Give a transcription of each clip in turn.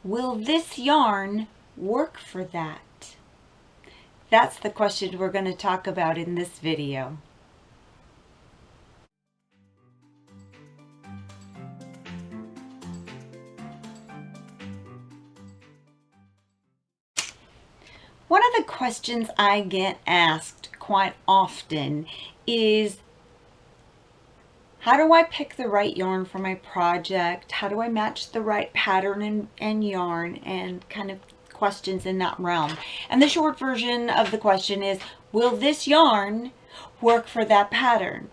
Will this yarn work for that? That's the question we're going to talk about in this video. One of the questions I get asked quite often is, how do I pick the right yarn for my project? How do I match the right pattern and yarn, and kind of questions in that realm? And the short version of the question is, will this yarn work for that pattern?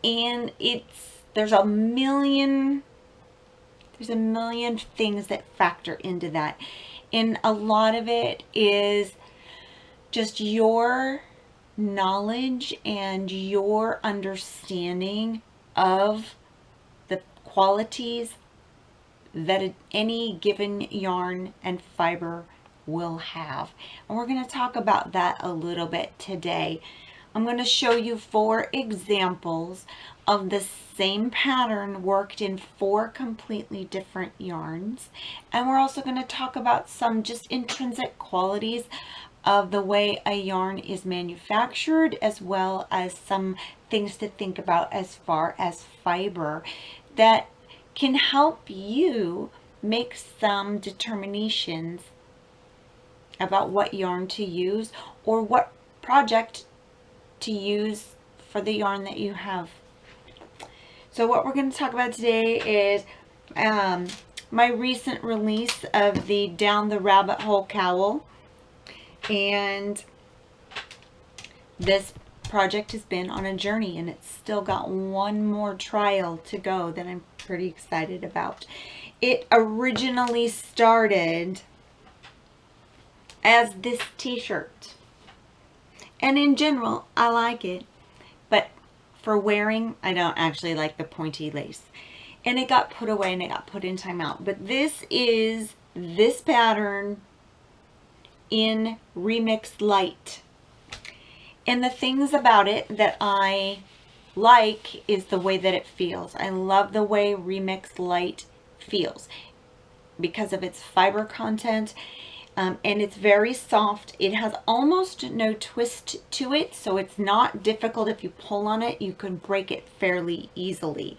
And there's a million things that factor into that. And a lot of it is just your knowledge and your understanding of the qualities that any given yarn and fiber will have. And we're going to talk about that a little bit today. I'm going to show you 4 examples of the same pattern worked in 4 completely different yarns. And we're also going to talk about some just intrinsic qualities of the way a yarn is manufactured, as well as some things to think about as far as fiber that can help you make some determinations about what yarn to use or what project to use for the yarn that you have. So what we're going to talk about today is my recent release of the Down the Rabbit Hole cowl. And this project has been on a journey, and it's still got one more trial to go that I'm pretty excited about. It originally started as this t-shirt, and in general I like it, but for wearing I don't actually like the pointy lace, and it got put away and it got put in timeout. But this is this pattern in Remix Light, and the things about it that I like is the way that it feels. I love the way Remix Light feels because of its fiber content, and it's very soft. It has almost no twist to it, so it's not difficult. If you pull on it, you can break it fairly easily,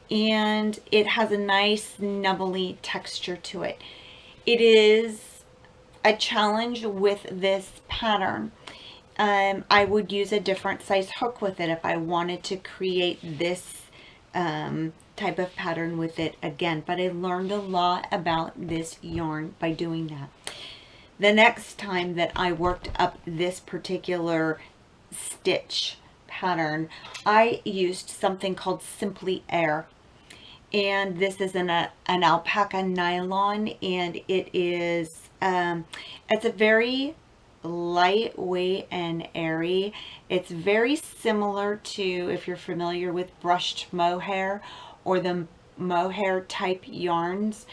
and it has a nice nubbly texture to it. It is a challenge with this pattern. I would use a different size hook with it if I wanted to create this type of pattern with it again, but I learned a lot about this yarn by doing that. The next time that I worked up this particular stitch pattern, I used something called Simply Air, and this is an alpaca nylon, and it is it's a very lightweight and airy. It's very similar to, if you're familiar with brushed mohair or the mohair type yarns.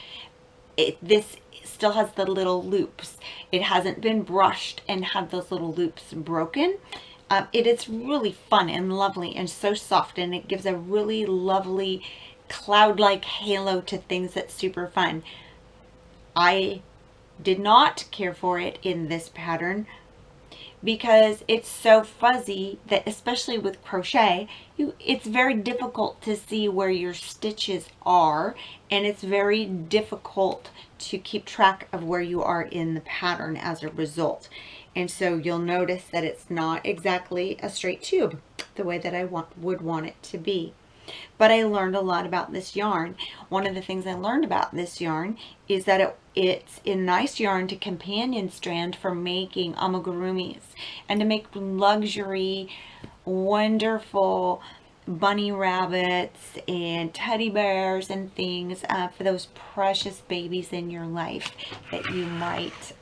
This still has the little loops. It hasn't been brushed and had those little loops broken. It is really fun and lovely and so soft, and it gives a really lovely cloud-like halo to things that's super fun. I did not care for it in this pattern because it's so fuzzy that, especially with crochet, it's very difficult to see where your stitches are, and it's very difficult to keep track of where you are in the pattern as a result. And so you'll notice that it's not exactly a straight tube the way that I would want it to be. But I learned a lot about this yarn. One of the things I learned about this yarn is that it's a nice yarn to companion strand for making amigurumis and to make luxury, wonderful bunny rabbits and teddy bears and things for those precious babies in your life that you might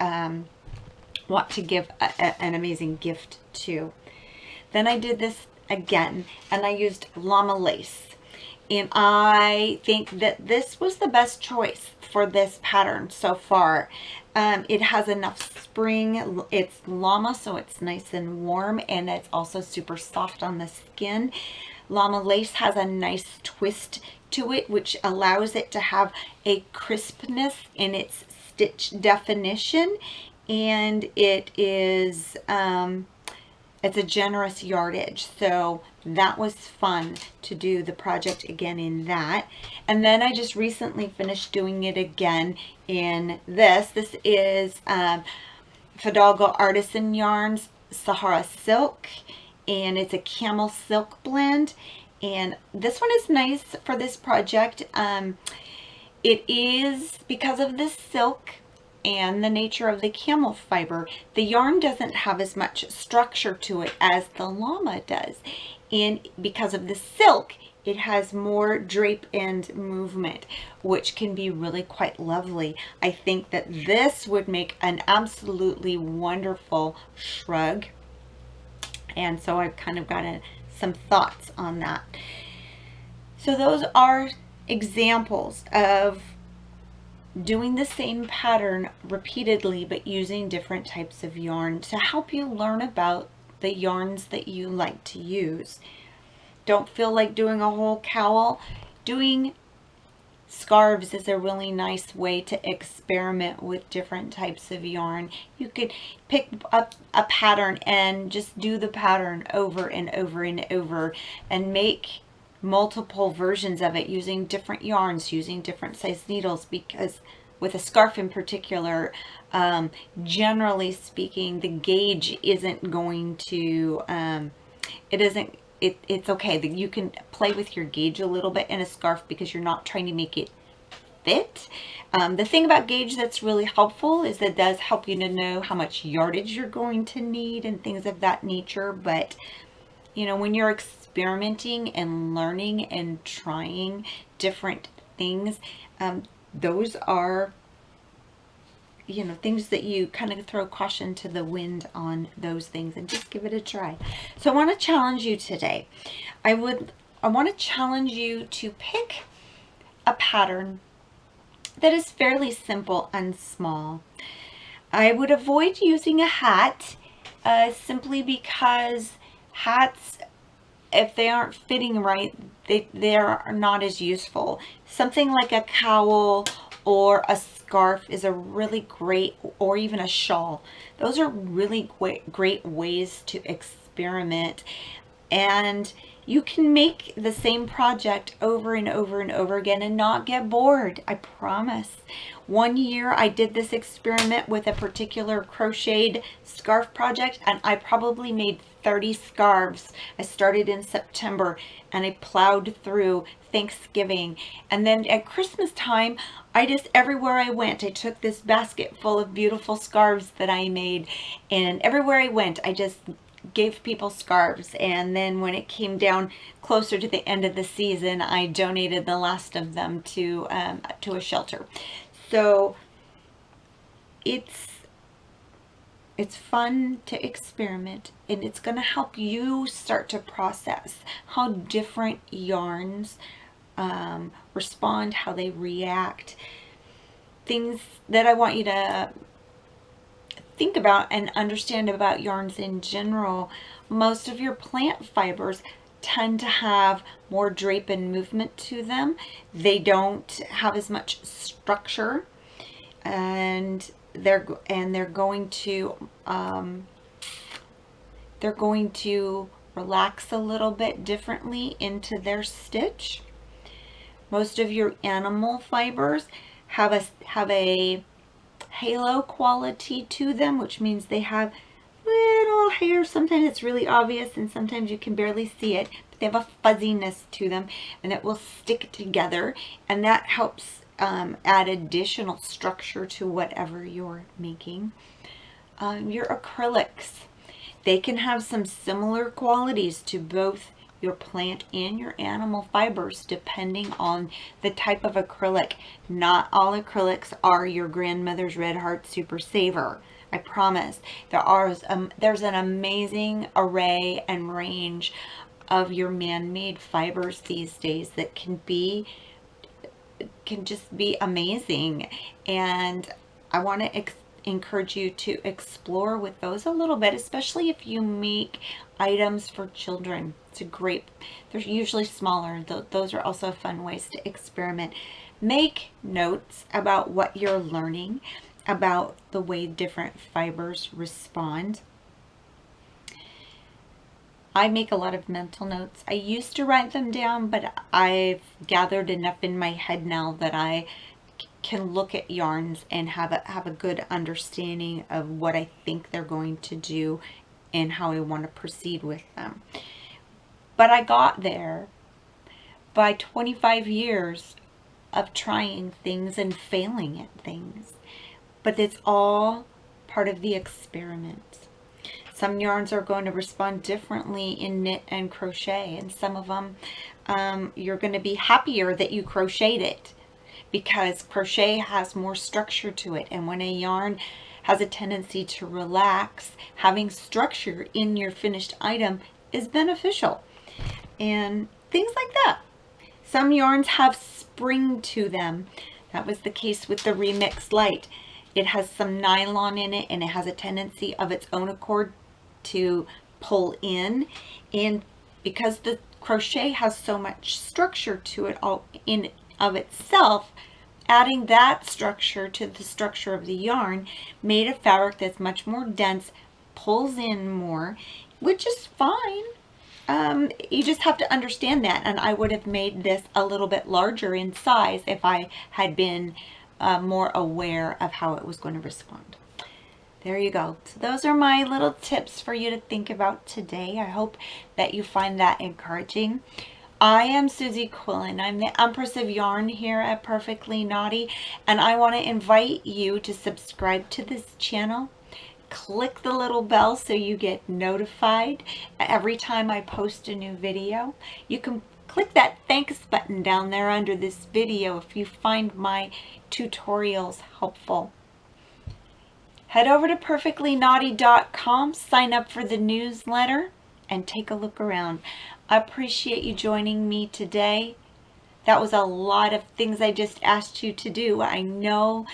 want to give an amazing gift to. Then I did this again, and I used Llama lace, and I think that this was the best choice for this pattern so far. It has enough spring. It's Llama, so it's nice and warm, and it's also super soft on the skin. Llama lace has a nice twist to it, which allows it to have a crispness in its stitch definition. And it is, it's a generous yardage. So that was fun to do the project again in that. And then I just recently finished doing it again in this. This is Fidalgo Artisan Yarns Sahara Silk, and it's a camel silk blend. And this one is nice for this project. It is, because of the silk and the nature of the camel fiber, the yarn doesn't have as much structure to it as the llama does. And because of the silk, it has more drape and movement, which can be really quite lovely. I think that this would make an absolutely wonderful shrug. And so I've kind of got some thoughts on that. So those are examples of doing the same pattern repeatedly, but using different types of yarn to help you learn about the yarns that you like to use. Don't feel like doing a whole cowl. Doing scarves is a really nice way to experiment with different types of yarn. You could pick up a pattern and just do the pattern over and over and over and make multiple versions of it using different yarns, using different size needles, because with a scarf in particular, generally speaking, the gauge isn't going to, it's okay that you can play with your gauge a little bit in a scarf because you're not trying to make it fit. The thing about gauge that's really helpful is that it does help you to know how much yardage you're going to need and things of that nature. But you know, when you're experimenting and learning and trying different things, those are, you know, things that you kind of throw caution to the wind on those things and just give it a try. So I want to challenge you today. I want to challenge you to pick a pattern that is fairly simple and small. I would avoid using a hat simply because hats, if they aren't fitting right, they are not as useful. Something like a cowl or a scarf is a really great, or even a shawl. Those are really great ways to experiment, and you can make the same project over and over and over again and not get bored. I promise. One year I did this experiment with a particular crocheted scarf project, and I probably made 30 scarves. I started in September and I plowed through Thanksgiving, and then at Christmas time, I just, everywhere I went, I took this basket full of beautiful scarves that I made, and everywhere I went, I just gave people scarves. And then when it came down closer to the end of the season, I donated the last of them to a shelter. So it's fun to experiment, and it's going to help you start to process how different yarns respond, how they react. Things that I want you to think about and understand about yarns in general. Most of your plant fibers tend to have more drape and movement to them. They don't have as much structure, and they're going to relax a little bit differently into their stitch. Most of your animal fibers have a halo quality to them, which means they have little hair. Sometimes it's really obvious and sometimes you can barely see it, but they have a fuzziness to them, and it will stick together, and that helps add additional structure to whatever you're making. Your acrylics, they can have some similar qualities to both your plant and your animal fibers depending on the type of acrylic. Not all acrylics are your grandmother's Red Heart Super Saver. I promise. There's an amazing array and range of your man-made fibers these days that can just be amazing. And I want to encourage you to explore with those a little bit, especially if you make items for children. It's a great, they're usually smaller. Those are also fun ways to experiment. Make notes about what you're learning, about the way different fibers respond. I make a lot of mental notes. I used to write them down, but I've gathered enough in my head now that I can look at yarns and have a good understanding of what I think they're going to do and how I want to proceed with them. But I got there by 25 years of trying things and failing at things. But it's all part of the experiment. Some yarns are going to respond differently in knit and crochet, and some of them you're going to be happier that you crocheted it, because crochet has more structure to it, and when a yarn has a tendency to relax, having structure in your finished item is beneficial, and things like that. Some yarns have spring to them. That was the case with the Remix Light. It has some nylon in it, and it has a tendency of its own accord to pull in, and because the crochet has so much structure to it all in of itself, adding that structure to the structure of the yarn made a fabric that's much more dense, pulls in more, which is fine. You just have to understand that, and I would have made this a little bit larger in size if I had been more aware of how it was going to respond. There you go. So those are my little tips for you to think about today. I hope that you find that encouraging. I am Suzi Quillen. I'm the Empress of Yarn here at Perfectly Knotty, and I want to invite you to subscribe to this channel. Click the little bell so you get notified every time I post a new video. You can click that thanks button down there under this video if you find my tutorials helpful. Head over to perfectlyknotty.com, sign up for the newsletter, and take a look around. I appreciate you joining me today. That was a lot of things I just asked you to do, I know,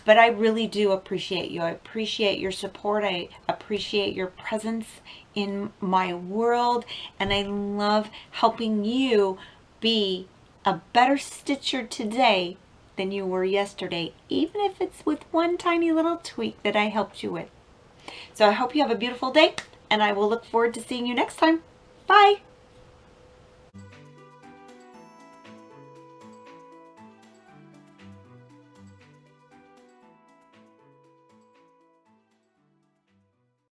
but I really do appreciate you. I appreciate your support. I appreciate your presence in my world, and I love helping you be a better stitcher today than you were yesterday, even if it's with one tiny little tweak that I helped you with. So I hope you have a beautiful day, and I will look forward to seeing you next time. Bye!